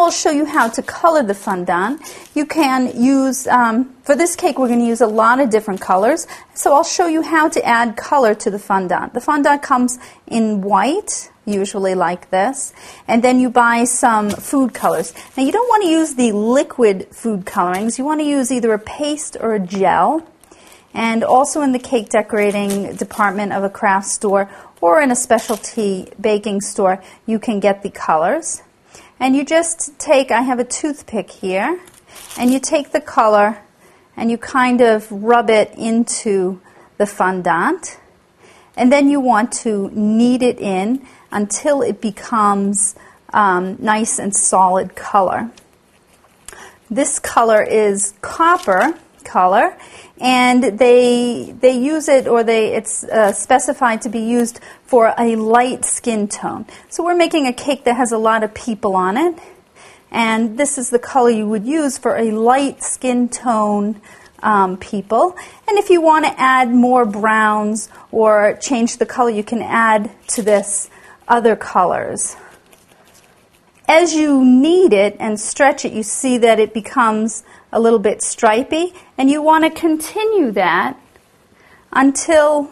I'll show you how to color the fondant. You can use, for this cake we're going to use a lot of different colors, so I'll show you how to add color to the fondant. The fondant comes in white, usually like this, and then you buy some food colors. Now you don't want to use the liquid food colorings, you want to use either a paste or a gel. And also in the cake decorating department of a craft store or in a specialty baking store, you can get the colors. And you just take, I have a toothpick here, and you take the color and you kind of rub it into the fondant. And then you want to knead it in until it becomes nice and solid color. This color is copper color, and they use it, or it's specified to be used for a light skin tone. So we're making a cake that has a lot of people on it, and this is the color you would use for a light skin tone people. And if you want to add more browns or change the color, you can add to this other colors. As you knead it and stretch it, you see that it becomes a little bit stripy, and you want to continue that until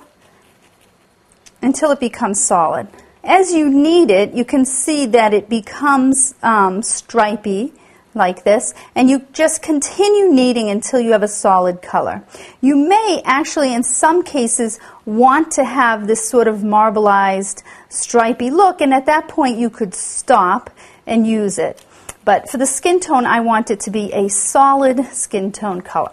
it becomes solid. As you knead it, you can see that it becomes stripy like this, and you just continue kneading until you have a solid color. You may actually, in some cases, want to have this sort of marbleized, stripy look, and at that point you could stop and use it. But for the skin tone, I want it to be a solid skin tone color.